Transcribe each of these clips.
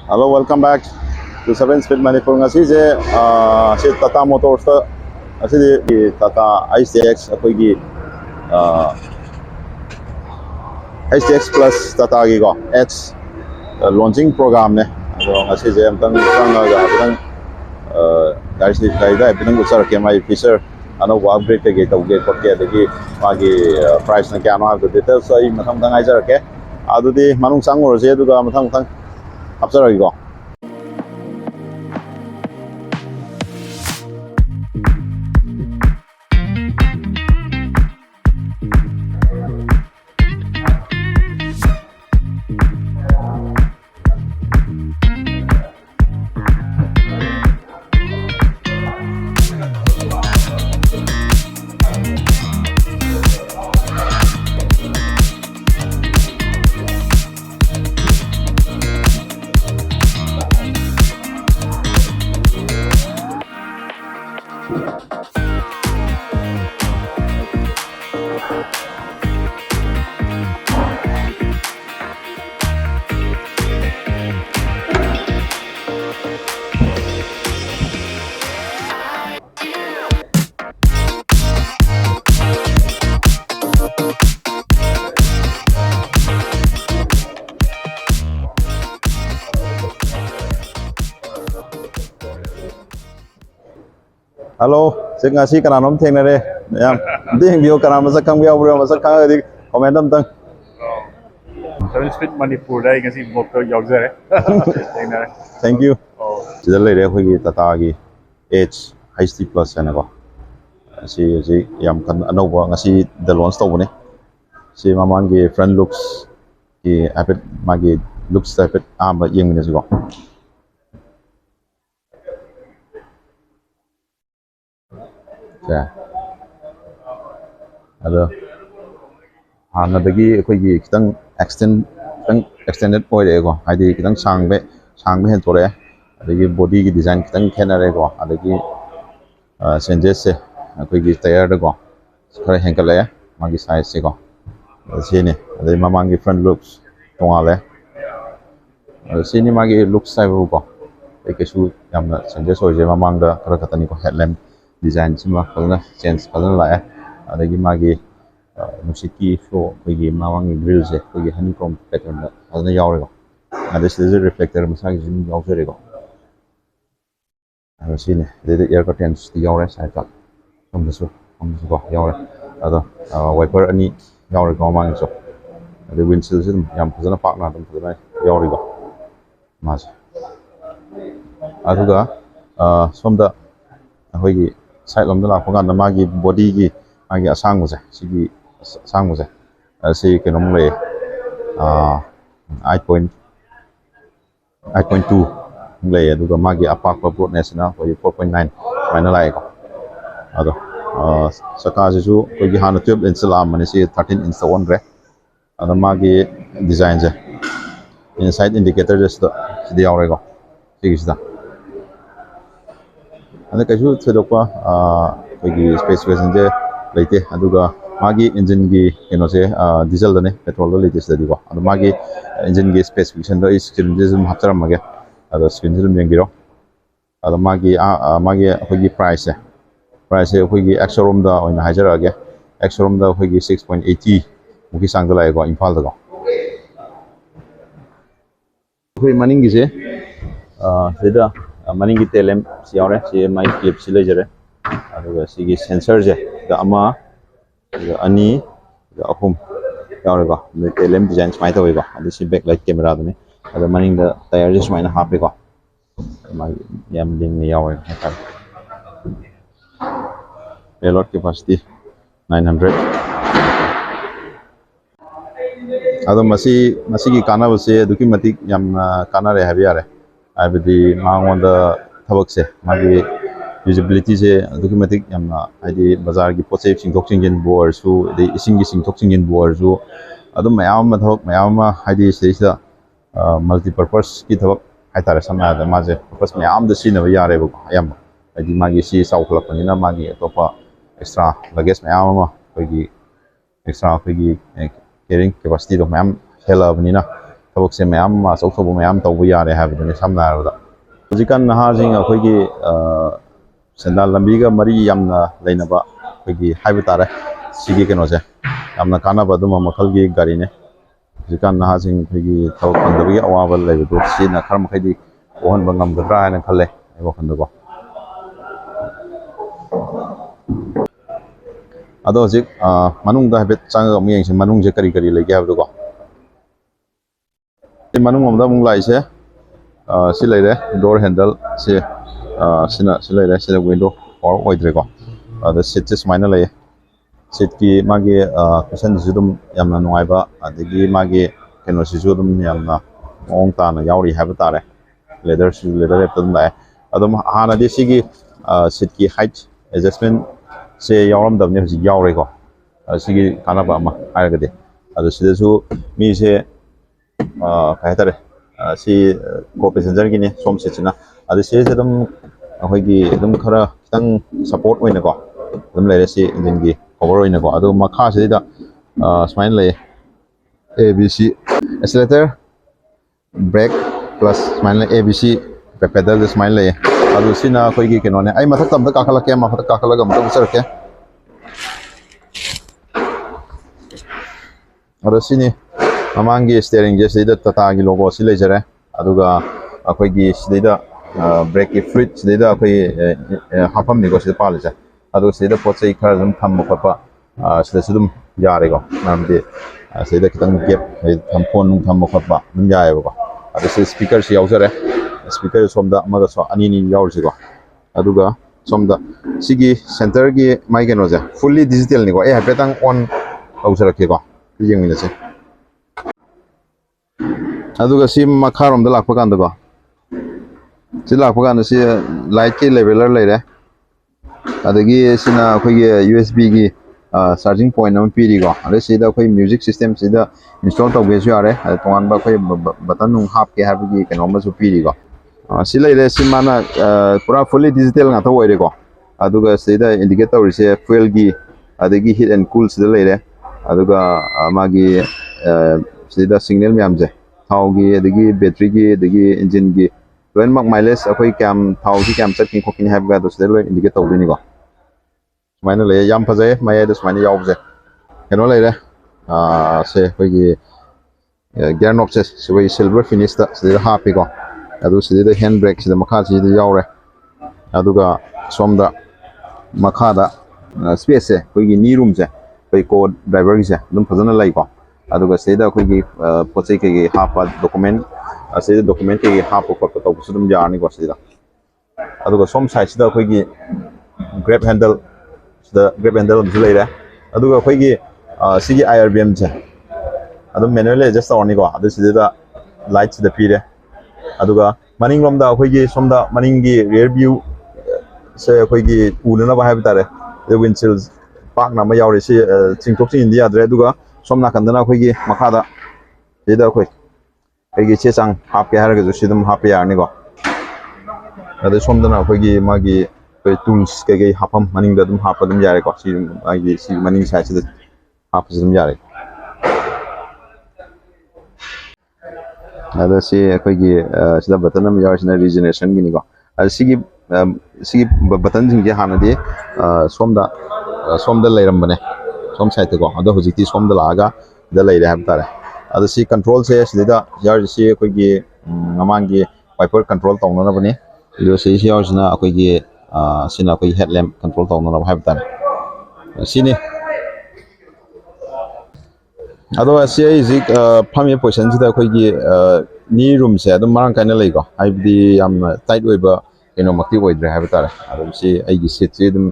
Hello, welcome back to 7 Speed Manipur. Ngasi je si Tata Motors ta asi di Tata ACE akoi HDX Plus Tata gi go X launching program ne. So ngasi je amtang sanga ga bitang gari da bitang usar ke mai feature ano upgrade ke tau ge pot ke degi magi price na kya no have the details ai mathang dang ai jar ke adu di manung sang or je du ga mathang Absara go. Hello, saya ngasi kana nom theng na re. Yam, ding bio kana masak kang bio bro masak kang di comment am tang. 7 Speed Manipur dai ngasi motor yaujare. Thank you. Sida le re khoi Tata gi Ace HD Plus na ko. Si yam kan anoba ngasi the launch to bune. Si mamang gi front looks gi apet magi looks apet am yeng ni ko. Yeah. Hello. Hanadagi akhoi kitang extended oil ego haidi kitang sangbe hen tore adagi body gi design kitang khenare go adagi changes se akhoi gi tire da go khara henkale magi size se go sini adai mamang gi front looks tongale sini magi looks sai go ekesu yamna changes oje mamang da khara katani ko headlamp design sima kalna change kalna la adagi magi musiki flow koigi mawang grill je koigi honeycomb pattern da adna yaurego this is a reflector masagi jin yaurego sini the air curtains the yaure side ka from the go yaure ado wiper ani yaurego mang so the windshield sim yam phazana pakna dum phazana yaurego mas aduga somda hoigi side lom da la phaga na magi body gi magi asang se sigi sang se si ke nom le 8.2 le aduga magi apak broadness na hoi 4.9 mana lai ko ado saka ju ko gi hana 12 inch la mani si 13 inch on re ado magi design je inside indicator just the yaure go sigis da ane kaiju thedokwa koigi specification je leite aduga magi engine gi se diesel da ne petrol da leite study go adu magi engine gi specification da is screen je hapchara mage adu screen je mengiro adu magi koigi price koigi showroom da oina hajara ge showroom da koigi 6.80 muki sang da lai go imphal da go koi maning gi je seda maning gi telem si yaure si mai clip si lejare aduga sigi sensor je da ama ani da ahum yaure go the telem design mai ta go adu si backlight camera da ne adu maning da tire je mai na hape go mai yam ding ni yaure ha payload capacity 900 adu masi gi kana base duki matik yam kana re habi are abdi mangonda thabak se magi usability se documentic yamna id bazar gi poche singthok singin board su de ising gi singthok singin board su adum mayam thok mayam id se multi purpose ki thok haitare samna da maje purpose mayam da sina yare bu yam id magi si saukhlak panina magi topa extra luggage mayam koigi extra koigi carrying capacity do mayam hela banina ꯊꯕꯛꯁꯦ ꯃꯌꯥꯝ ꯑꯆꯧ ꯃꯌꯥꯝ ꯇꯧꯕ ꯌꯥꯔꯦ ꯍꯥꯏꯕꯗꯨꯅꯤ ꯁꯝꯅ ꯍꯥꯏꯔꯕꯗ ꯍꯧꯖꯤꯛꯀꯥꯟ ꯅꯍꯥꯁꯤꯡ ꯑꯩꯈꯣꯏꯒꯤ ꯁꯦꯟꯗꯥꯟ ꯂꯝꯕꯤꯒ ꯃꯔꯤ ꯌꯥꯝꯅ ꯂꯩꯅꯕ ꯑꯩꯈꯣꯏꯒꯤ ꯍꯥꯏꯕ ꯇꯥꯔꯦ ꯁꯤꯒꯤ ꯀꯩꯅꯣꯁꯦ ꯌꯥꯝꯅ ꯀꯥꯟꯅꯕ ꯑꯗꯨꯝꯕ ꯃꯈꯜꯒꯤ ꯒꯥꯔꯤꯅꯦ ꯍꯧꯖꯤꯛꯀꯥꯟ ꯅꯍꯥꯁꯤꯡ ꯑꯩꯈꯣꯏꯒꯤ ꯊꯕꯛ ꯐꯪꯗꯕꯒꯤ ꯑꯋꯥꯕ ꯂꯩꯕꯗꯨ ꯁꯤꯅ ꯈꯔ ꯃꯈꯩꯗꯤ ꯀꯣꯛꯍꯟꯕ ꯉꯝꯒꯗ꯭ꯔꯥ ꯍꯥꯏꯅ ꯈꯜꯂꯦ ꯑꯩ ꯋꯥꯈꯜꯗꯀꯣ ꯑꯗꯣ ꯍꯧꯖꯤꯛ ꯃꯅꯨꯡꯗ ꯍꯥꯏꯐꯦꯠ ꯆꯪꯉꯒ ꯑꯃꯨꯛ ꯌꯦꯡꯁꯤ ꯃꯅꯨꯡꯁꯦ ꯀꯔꯤ ꯀꯔꯤ ꯂꯩꯒꯦ ꯍꯥꯏꯕꯗꯨꯀꯣ ꯃꯅꯨꯡ ꯑꯃꯗ ꯑꯃꯨꯛ ꯂꯥꯛꯏꯁꯦ ꯁꯤ ꯂꯩꯔꯦ ꯗꯣꯔ ꯍꯦꯟꯗꯜ ꯁꯤ ꯁꯤ ꯂꯩꯔꯦ ꯁꯤꯗ ꯋꯤꯟꯗꯣ ꯄꯋꯥꯔ ꯑꯣꯏꯗ꯭ꯔꯦꯀꯣ ꯑꯗ ꯁꯤꯠꯁꯦ ꯁꯨꯃꯥꯏꯅ ꯂꯩ ꯁꯤꯠꯀꯤ ꯃꯥꯒꯤ ꯀꯨꯁꯟꯁꯤꯁꯨ ꯑꯗꯨꯝ ꯌꯥꯝꯅ ꯅꯨꯡꯉꯥꯏꯕ ꯑꯗꯒꯤ ꯃꯥꯒꯤ ꯀꯩꯅꯣꯁꯤꯁꯨ ꯑꯗꯨꯝ ꯌꯥꯝꯅ ꯃꯑꯣꯡ ꯇꯥꯅ ꯌꯥꯎꯔꯤ ꯍꯥꯏꯕ ꯇꯥꯔꯦ ꯂꯦꯗꯔ ꯔꯦꯞꯇ ꯑꯗꯨꯝ ꯂꯥꯛꯑꯦ ꯑꯗꯨꯝ ꯍꯥꯟꯅꯗꯤ ꯁꯤꯒꯤ ꯁꯤꯠꯀꯤ ꯍꯥꯏꯠ ꯑꯦꯗꯖꯁꯃꯦꯟꯁꯦ ꯌꯥꯎꯔꯝꯗꯕꯅꯤ ꯍꯧꯖꯤꯛ ꯌꯥꯎꯔꯦꯀꯣ ꯁꯤꯒꯤ ꯀꯥꯟꯅꯕ ꯑꯃ ꯍꯥꯏꯔꯒꯗꯤ ꯑꯗꯣ ꯁꯤꯗꯁꯨ ꯃꯤꯁꯦ ꯀꯩ ꯍꯥꯏꯇꯥꯔꯦ ꯁꯤ ꯀꯣ ꯄꯦꯁꯦꯟꯖꯔꯒꯤꯅꯤ ꯁꯣꯝ ꯁꯤꯠꯁꯤꯅ ꯑꯗꯨ ꯁꯤꯁꯦ ꯑꯗꯨꯝ ꯑꯩꯈꯣꯏꯒꯤ ꯑꯗꯨꯝ ꯈꯔ ꯈꯤꯇꯪ ꯁꯞꯄꯣꯔꯠ ꯑꯣꯏꯅꯀꯣ ꯑꯗꯨꯝ ꯂꯩꯔꯦ ꯁꯤ ꯏꯟꯖꯤꯟꯒꯤ ꯀꯣꯕꯔ ꯑꯣꯏꯅꯀꯣ ꯑꯗꯨ ꯃꯈꯥꯁꯤꯗ ꯁꯨꯃꯥꯏꯅ ꯂꯩꯌꯦ A B C accelerator brake plus ꯁꯨꯃꯥꯏꯅ A B C ꯄꯦꯗꯜꯗ ꯁꯨꯃꯥꯏꯅ ꯂꯩꯌꯦ ꯑꯗꯨ ꯁꯤꯅ ꯑꯩꯈꯣꯏꯒꯤ ꯀꯩꯅꯣꯅꯦ ꯑꯩ ꯃꯊꯛꯇ ꯑꯝꯇ ꯀꯥꯈꯠꯂꯛꯀꯦ ꯃꯊꯛꯇ ꯀꯥꯈꯠꯂꯒ ꯑꯝꯇ ꯎꯠꯆꯔꯛꯀꯦ ꯑꯗꯣ ꯁꯤꯅꯤ ꯃꯃꯥꯡꯒꯤ ꯁ꯭ꯇꯤꯌꯔꯤꯡꯁꯦ ꯁꯤꯗꯩꯗ ꯇꯥꯇꯥꯒꯤ ꯂꯣꯒꯣ ꯁꯤ ꯂꯩꯖꯔꯦ ꯑꯗꯨꯒ ꯑꯩꯈꯣꯏꯒꯤ ꯁꯤꯗꯩꯗ ꯕ꯭ꯔꯦꯛꯀꯤ ꯐ꯭ꯂꯨꯏꯠ ꯁꯤꯗꯩꯗ ꯑꯩꯈꯣꯏ ꯍꯥꯞꯐꯝꯅꯤꯀꯣ ꯁꯤꯗ ꯄꯥꯜꯂꯤꯁꯦ ꯑꯗꯨꯒ ꯁꯤꯗꯩꯗ ꯄꯣꯠ ꯆꯩ ꯈꯔ ꯑꯗꯨꯝ ꯊꯝꯕ ꯈꯣꯠꯄ ꯁꯤꯗꯁꯨ ꯑꯗꯨꯝ ꯌꯥꯔꯦꯀꯣ ꯃꯔꯝꯗꯤ ꯁꯤꯗꯩꯗ ꯈꯤꯇꯪ ꯒꯦꯞ ꯐꯣꯟ ꯅꯨꯡ ꯊꯝꯕ ꯈꯣꯠꯄ ꯑꯗꯨꯝ ꯌꯥꯏꯑꯕꯀꯣ ꯑꯗꯣ ꯁꯤ ꯁ꯭ꯄꯤꯀꯔꯁꯤ ꯌꯥꯎꯖꯔꯦ ꯁ꯭ꯄꯤꯀꯔ ꯁꯣꯝꯗ ꯑꯃꯒ ꯑꯅꯤ ꯌꯥꯎꯔꯤꯁꯤꯀꯣ ꯑꯗꯨꯒ ꯁꯣꯝꯗ ꯁꯤꯒꯤ ꯁꯦꯟꯇꯔꯒꯤ ꯃꯥꯏ ꯀꯩꯅꯣꯁꯦ ꯐꯨꯜꯂꯤ ꯗꯤꯖꯤꯇꯦꯜꯅꯤꯀꯣ ꯑꯩ ꯍꯥꯏꯐꯦꯠꯇꯪ ꯑꯣꯟ ꯇꯧꯖꯔꯛꯀꯦꯀꯣ ꯌꯦꯡꯃꯤꯟꯅꯁꯦ ꯑꯗꯨꯒ ꯁꯤ ꯃꯈꯥꯔꯣꯝꯗ ꯂꯥꯛꯄ ꯀꯥꯟꯗꯀꯣ ꯁꯤ ꯂꯥꯛꯄ ꯀꯥꯟꯗ ꯁꯤ ꯂꯥꯏꯠꯀꯤ ꯂꯦꯚꯦꯂꯔ ꯂꯩꯔꯦ ꯑꯗꯒꯤ ꯁꯤꯅ ꯑꯩꯈꯣꯏꯒꯤ USB ꯒꯤ ꯆꯥꯔꯖꯤꯡ ꯄꯣꯏꯟꯠ ꯑꯃ ꯄꯤꯔꯤꯀꯣ ꯑꯗꯩ ꯁꯤꯗ ꯑꯩꯈꯣꯏ ꯃ꯭ꯌꯨꯖꯤꯛ ꯁꯤꯁꯇꯦꯝꯁꯤꯗ ꯏꯟꯁꯇꯣꯜ ꯇꯧꯒꯦꯁꯨ ꯌꯥꯔꯦ ꯑꯗ ꯇꯣꯉꯥꯟꯕ ꯑꯩꯈꯣই ꯕꯇꯟ ꯅꯨꯡ ꯍꯥꯞꯀꯦ ꯍꯥꯏꯕꯒꯤ ꯀꯩꯅꯣ ꯑꯃꯁꯨ ꯄꯤꯔꯤꯀꯣ ꯁꯤ ꯂꯩꯔꯦ ꯁꯤ ꯃꯥꯅ ꯄꯨꯔꯥ ꯐꯨꯜꯂꯤ ꯗꯤꯖꯤꯇꯦꯜ ꯉꯥꯛꯇ ꯑꯣꯏꯔꯦꯀꯣ ꯑꯗꯨꯒ ꯁꯤꯗ ꯏꯟꯗꯤꯀꯦꯠ ꯇꯧꯔꯤꯁꯦ ꯐꯨꯋꯦꯜꯒꯤ ꯑꯗꯒꯤ ꯍꯤꯠ ꯑꯦꯟ ꯀꯨꯜ ꯁꯤꯗ ꯂꯩꯔꯦ ꯑꯗꯨꯒ ꯃꯥꯒꯤ ꯁꯤꯗ ꯁꯤꯒꯅꯦꯜ ꯃꯌꯥꯝꯁꯦ ꯊꯥꯎꯒꯤ ꯑꯗꯒꯤ ꯕꯦꯇ꯭ꯔꯤꯒꯤ ꯑꯗꯒꯤ ꯏꯟꯖꯤꯟꯒꯤ ꯂꯣꯏꯅꯃꯛ ꯃꯥꯏꯂꯦꯖ ꯑꯩꯈꯣꯏ ꯀꯌꯥꯝ ꯊꯥꯎꯁꯤ ꯀꯌꯥꯝ ꯆꯠꯀꯅꯤ ꯈꯣꯠꯀꯅꯤ ꯍꯥꯏꯕꯒꯗꯣ ꯁꯤꯗ ꯂꯣꯏ ꯏꯟꯗꯤꯀꯦꯠ ꯇꯧꯗꯣꯏꯅꯤꯀꯣ ꯁꯨꯃꯥꯏꯅ ꯂꯩꯌꯦ ꯌꯥꯝ ꯐꯖꯩ ꯃꯌꯥꯏꯗ ꯁꯨꯃꯥꯏꯅ ꯌꯥꯎꯕꯁꯦ ꯀꯩꯅꯣ ꯂꯩꯔꯦ ꯁꯦ ꯑꯩꯈꯣꯏꯒꯤ ꯒꯤꯌꯔ ꯅꯣꯞꯁꯦ ꯑꯩꯈꯣꯏꯒꯤ ꯁꯤꯜꯚꯔ ꯐꯤꯅꯤꯁꯇ ꯁꯤꯗ ꯍꯥꯞꯄꯤꯀꯣ ꯑꯗꯨ ꯁꯤꯗꯩꯗ ꯍꯦꯟ ꯕ꯭ꯔꯦꯛ ꯁꯤꯗ ꯃꯈꯥꯁꯤꯗ ꯌꯥꯎꯔꯦ ꯑꯗꯨꯒ ꯁꯣꯝꯗ ꯃꯈꯥꯗ ꯁ꯭ꯄꯦꯁꯁꯦ ꯑꯩꯈꯣꯏꯒꯤ ꯅꯤ ꯔꯨꯝꯁꯦ ꯑꯩꯈꯣꯏ ꯀꯣ ꯗ꯭ꯔꯥꯏꯚꯔꯒꯤꯁꯦ ꯑꯗꯨꯝ ꯐꯖꯅ ꯂꯩꯀꯣ ꯑꯗꯨꯒ ꯁꯤꯗꯩꯗ ꯑꯩꯈꯣꯏꯒꯤ ꯄꯣꯠ ꯆꯩ ꯀꯩꯀꯩ ꯍꯥꯞꯄ ꯗꯣꯀꯨꯃꯦꯟ ꯑꯁꯤꯗ ꯗꯣꯀꯨꯃꯦꯟ ꯀꯩꯀꯩ ꯍꯥꯞꯄ ꯈꯣꯠꯄ ꯇꯧꯕꯁꯨ ꯑꯗꯨꯝ ꯌꯥꯔꯅꯤꯀꯣ ꯁꯤꯗ ꯑꯗꯨꯒ ꯁꯣꯝ ꯁꯥꯏꯠꯁꯤꯗ ꯑꯩꯈꯣꯏꯒꯤ ꯒ꯭ꯔꯦꯞ ꯍꯦꯟꯗꯜ ꯁꯤꯗ ꯒ꯭ꯔꯦꯞ ꯍꯦꯟꯗꯜ ꯑꯃꯁꯨ ꯂꯩꯔꯦ ꯑꯗꯨꯒ ꯑꯩꯈꯣꯏꯒꯤ ꯁꯤꯒꯤ IRBMꯁꯦ ꯑꯗꯨꯝ ꯃꯦꯅꯨꯋꯦꯜꯂꯤ ꯑꯦꯗꯖꯁ ꯇꯧꯔꯅꯤꯀꯣ ꯑꯗꯨ ꯁꯤꯗꯩꯗ ꯂꯥꯏꯠꯁꯤꯗ ꯄꯤꯔꯦ ꯑꯗꯨꯒ ꯃꯅꯤꯡꯂꯣꯝꯗ ꯑꯩꯈꯣꯏꯒꯤ ꯁꯣꯝꯗ ꯃꯅꯤꯡꯒꯤ ꯔꯤꯌꯔ ꯚ꯭ꯌꯨ ꯁꯦ ꯑꯩꯈꯣꯏꯒꯤ ꯎꯅꯅꯕ ꯍꯥꯏꯕ ꯇꯥꯔꯦ ꯋꯤꯟꯁꯤꯜ ꯄꯥꯛꯅ ꯑꯃ ꯌꯥꯎꯔꯤ ꯁꯤ ꯆꯤꯡꯊꯣꯛ ꯆꯤꯡꯁꯤꯟꯗꯤ ꯌꯥꯗ꯭ꯔꯦ ꯑꯗꯨꯒ ꯁꯣꯝ ꯅꯥꯀꯟꯗꯅ ꯑꯩꯈꯣꯏꯒꯤ ꯃꯈꯥꯗ ꯁꯤꯗ ꯑꯩꯈꯣꯏ ꯑꯩꯒꯤ ꯆꯦ ꯆꯥꯡ ꯍꯥꯞꯀꯦ ꯍꯥꯏꯔꯒꯁꯨ ꯁꯤ ꯑꯗꯨꯝ ꯍꯥꯞꯄ ꯌꯥꯔꯅꯤꯀோ ꯑꯗꯩ ꯁꯣꯝꯗꯅ ꯑꯩꯈꯣꯏꯒꯤ ꯃꯥꯒꯤ ꯑꯩꯈꯣꯏ ꯇꯨꯜꯁ ꯀꯩꯀꯩ ꯍꯥꯞꯐꯝ ꯃꯅꯤꯡꯗ ꯑꯗꯨꯝ ꯍꯥꯞꯄ ꯑꯗꯨꯝ ꯌꯥꯔꯦꯀꯣ ꯁꯤ ꯃꯥꯒꯤ ꯁꯤ ꯃꯅꯤꯡ ꯁꯥꯏꯠꯁꯤꯗ ꯍꯥꯞꯄꯁꯨ ꯑꯗꯨꯝ ꯌꯥꯔꯦ ꯑꯗ ꯁꯤ ꯑꯩꯈꯣꯏꯒꯤ ꯁꯤꯗ ꯕꯇꯟ ꯑꯃ ꯌꯥꯎꯔꯤꯁꯤꯅ ꯔꯤꯖꯦꯅꯦꯔꯦꯁꯟꯒꯤꯅꯤꯀꯣ ꯑꯗ ꯁꯤꯒꯤ ꯕꯇꯟꯁꯤꯡꯁꯦ ꯍꯥꯟꯅꯗꯤ ꯁꯣꯝꯗ ꯂꯩꯔꯝꯕꯅꯦ ꯁꯣꯝ ꯁꯥꯏꯠꯇꯀꯣ ꯑꯗꯣ ꯍꯧꯖꯤꯛꯇꯤ ꯁꯣꯝꯗ ꯂꯥꯛꯑꯒ ꯁꯤꯗ ꯂꯩꯔꯦ ꯍꯥꯏꯕ ꯇꯥꯔꯦ ꯑꯗꯣ ꯁꯤ ꯀꯟꯇ꯭ꯔꯣꯜꯁꯦ ꯁꯤꯗꯩꯗ ꯌꯥꯎꯔꯤꯁꯤ ꯑꯩꯈꯣꯏꯒꯤ ꯃꯃꯥꯡꯒꯤ ꯋꯥꯏꯄꯔ ꯀꯟꯇ꯭ꯔꯣꯜ ꯇꯧꯅꯅꯕꯅꯤ ꯑꯗꯨꯒ ꯁꯤꯁꯤ ꯌꯥꯎꯔꯤꯁꯤꯅ ꯑꯩꯈꯣꯏꯒꯤ ꯁꯤꯅ ꯑꯩꯈꯣꯏꯒꯤ ꯍꯦꯠꯂꯦꯝ ꯀꯟꯇ꯭ꯔꯣꯜ ꯇꯧꯅꯅꯕ ꯍꯥꯏꯕ ꯇꯥꯔꯦ ꯁꯤꯅꯤ ꯑꯗꯣ ꯁꯤ ꯑꯩ ꯍꯧꯖꯤꯛ ꯐꯝꯃꯤꯕ ꯄꯣꯖꯤꯁꯟꯁꯤꯗ ꯑꯩꯈꯣꯏꯒꯤ ꯅꯤ ꯔꯨꯝꯁꯦ ꯑꯗꯨꯝ ꯃꯔꯥꯡ ꯀꯥꯏꯅ ꯂꯩꯀꯣ ꯍꯥꯏꯕꯗꯤ ꯌꯥꯝꯅ ꯇꯥꯏꯠ ꯑꯣꯏꯕ ꯀꯩꯅꯣꯃꯛꯇꯤ ꯑꯣꯏꯗ꯭ꯔꯦ ꯍꯥꯏꯕ ꯇꯥꯔꯦ ꯑꯗꯨꯝ ꯁꯤ ꯑꯩꯒꯤ ꯁꯤꯠꯁꯤ ꯑꯗꯨꯝ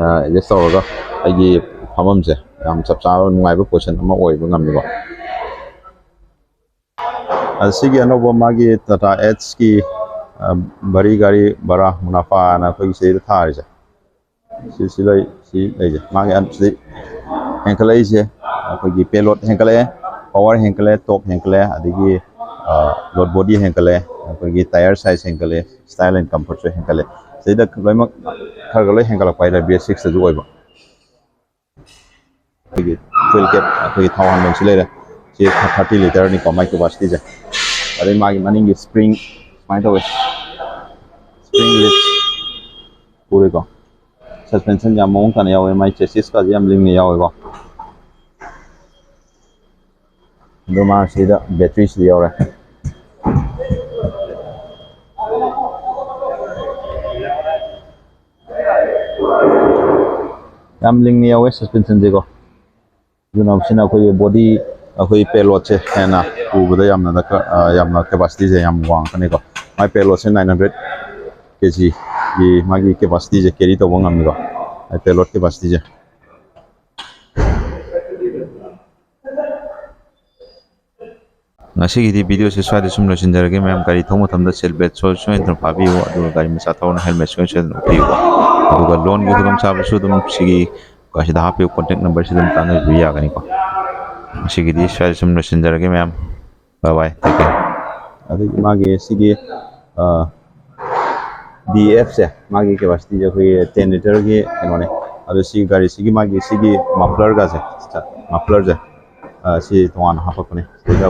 ꯑꯦꯗꯖꯁ ꯇꯧꯔꯒ ꯑꯩꯒꯤ ꯐꯝꯐꯝꯁꯦ ꯌꯥꯝ ꯆꯞ ꯆꯥꯕ ꯅꯨꯡꯉꯥꯏꯕ ꯄꯣꯖꯤꯁꯟ ꯑꯃ ꯑꯣꯏꯕ ꯉꯝꯃꯤꯀꯣ ꯁꯤꯒꯤ ꯑꯅꯧꯕ ꯃꯥꯒꯤ ꯇꯥꯇꯥ ꯑꯦꯁꯀꯤ ꯕꯔꯤ ꯒꯥꯔꯤ ꯕꯔꯥ ꯃꯨꯅꯥꯐꯥꯅ ꯑꯩꯈꯣꯏꯒꯤ ꯁꯤꯗꯩꯗ ꯊꯥꯔꯤꯁꯦ ꯁꯤ ꯂꯩꯁꯦ ꯃꯥꯒꯤ ꯁꯤꯗꯩ ꯍꯦꯟꯀꯠꯂꯛꯏꯁꯦ ꯑꯩꯈꯣꯏꯒꯤ ꯄꯦꯂꯣꯠ ꯍꯦꯟꯀꯠꯂꯛꯑꯦ ꯄꯋꯥꯔ ꯍꯦꯟꯀꯠꯂꯛꯑꯦ ꯇꯣꯞ ꯍꯦꯟꯀꯠꯂꯛꯑꯦ ꯑꯗꯒꯤ ꯂꯣꯠ ꯕꯣꯗꯤ ꯍꯦꯟꯀꯠꯂꯛꯑꯦ ꯑꯩꯈꯣꯏꯒꯤ ꯇꯥꯌꯔ ꯁꯥꯏꯖ ꯍꯦꯟꯀꯠꯂꯛꯑꯦ ꯁ꯭ꯇꯥꯏꯜ ꯑꯦꯟ ꯀꯝꯐꯣꯔꯠꯁꯨ ꯍꯦꯟꯀꯠꯂꯛꯑꯦ ꯁꯤꯗꯩꯗ ꯂꯣꯏꯅꯃꯛ ꯈꯔ ꯂꯣꯏ ꯍꯦꯟꯒꯠꯂꯛꯄ ꯍꯥꯏꯇꯥꯔꯦ B6ꯇꯁꯨ ꯑꯣꯏꯕ ꯑꯩꯈꯣꯏꯒꯤ ꯐꯨꯏꯜ ꯀꯦꯞ ꯑꯩꯈꯣꯏꯒꯤ ꯊꯥꯎ ꯍꯥꯟꯐꯝꯁꯤ ꯂꯩꯔꯦ ꯁꯤ 30 ꯂꯤꯇꯔꯅꯤꯀꯣ ꯃꯥꯏ ꯀꯦꯄꯥꯁꯤꯇꯤꯁꯦ ꯑꯗꯩ ꯃꯥꯒꯤ ꯃꯅꯤꯡꯒꯤ ꯁꯄ꯭ꯔꯤꯡ ꯁꯨꯃꯥꯏꯅ ꯇꯧꯋꯦ ꯁꯄ꯭ꯔꯤꯡ ꯂꯤꯞꯁ ꯄꯨꯔꯦꯀꯣ ꯁꯁꯄꯦꯟꯁꯟ ꯌꯥꯝ ꯃꯑꯣꯡ ꯇꯥꯅ ꯌꯥꯎꯋꯦ ꯃꯥꯏ ꯆꯦꯁꯤꯁꯀꯥꯁꯦ ꯌꯥꯝ ꯂꯤꯡꯅ ꯌꯥꯎꯋꯦꯀꯣ ꯑꯗꯣ ꯃꯥ ꯁꯤꯗ ꯕꯦꯇ꯭ꯔꯤꯁꯤꯗ ꯌꯥꯎꯔꯦ ꯌꯥꯝ ꯂꯤꯡꯅ ꯌꯥꯎꯋꯦ ꯁꯁꯄꯦꯟꯁꯟꯁꯦꯀꯣ ꯑꯗꯨꯅ ꯁꯤꯅ ꯑꯩꯈꯣꯏꯒꯤ ꯕꯣꯗꯤ ꯑꯩꯈꯣꯏ ꯄꯦꯂꯣꯗꯁꯦ ꯍꯦꯟꯅ ꯄꯨꯕꯗ ꯌꯥꯝꯅ ꯀꯦꯄꯥꯁꯤꯇꯤꯁꯦ ꯌꯥꯝ ꯋꯥꯡꯉꯛꯀꯅꯤꯀꯣ ꯃꯥꯏ ꯄꯦꯂꯣꯗꯁꯦ 900 kg ꯒꯤ ꯃꯥꯒꯤ ꯀꯦꯄꯥꯁꯤꯇꯤꯁꯦ ꯀꯦꯔꯤ ꯇꯧꯕ ꯉꯝꯃꯤꯀꯣ ꯃꯥꯏ ꯄꯦꯂꯣꯗ ꯀꯦꯄꯥꯁꯤꯇꯤꯁꯦ ꯉꯁꯤꯒꯤꯗꯤ ꯚꯤꯗꯤꯑꯣꯁꯦ ꯁ꯭ꯋꯥꯏꯗ ꯁꯨꯝ ꯂꯣꯏꯁꯤꯟꯖꯔꯒꯦ ꯃꯌꯥꯝ ꯒꯥꯔꯤ ꯊꯧꯕ ꯃꯇꯝꯗ ꯁꯤꯠ ꯕꯦꯜꯠ ꯁꯣꯏꯗꯅ ꯐꯥꯕꯤꯌꯨ ꯑꯗꯨꯒ ꯒꯥꯔꯤ ꯃꯆꯥ ꯊꯧꯔꯅ ꯍꯦꯜꯃꯦꯠ ꯁꯣꯏꯗꯅ ꯎꯞꯄꯤꯌꯨꯀꯣ ꯑꯗꯨꯒ ꯂꯣꯟꯒꯤ ꯈꯨꯗꯣꯡꯆꯥꯕꯁꯨ ꯑꯗꯨꯝ ꯁꯤꯒꯤ ꯁꯤꯗ ꯍꯥꯞꯄꯤꯕ ꯀꯣꯟꯇꯦꯛ ꯅꯝꯕꯔꯁꯤ ꯑꯗꯨꯝ ꯇꯥꯟꯅꯕꯤꯕ ꯌꯥꯒꯅꯤꯀꯣ ꯉꯁꯤꯒꯤꯗꯤ ꯁ꯭ꯋꯥꯏꯗ ꯁꯨꯝ ꯂꯣꯏꯁꯤꯟꯖꯔꯒꯦ ꯃꯌꯥꯝ ꯕꯥꯏ ꯕꯥꯏ ꯇꯦꯛ ꯀꯦꯌꯔ ꯑꯗꯒꯤ ꯃꯥꯒꯤ ꯁꯤꯒꯤ ꯗꯤ ꯑꯦꯐꯁꯦ ꯃꯥꯒꯤ ꯀꯦꯄꯥꯁꯤꯇꯤꯁꯦ ꯑꯩꯈꯣꯏꯒꯤ 10 ꯂꯤꯇꯔꯒꯤ ꯀꯩꯅꯣꯅꯦ ꯑꯗꯣ ꯁꯤ ꯒꯥꯔꯤꯁꯤꯒꯤ ꯃꯥꯒꯤ ꯁꯤꯒꯤ ꯃꯐ꯭ꯂꯔꯒꯁꯦ ꯃꯐ꯭ꯂꯔꯁꯦ ꯁꯤ ꯇꯣꯉꯥꯟꯅ ꯍꯥꯞꯄꯛꯄꯅꯦ ꯁꯤꯗ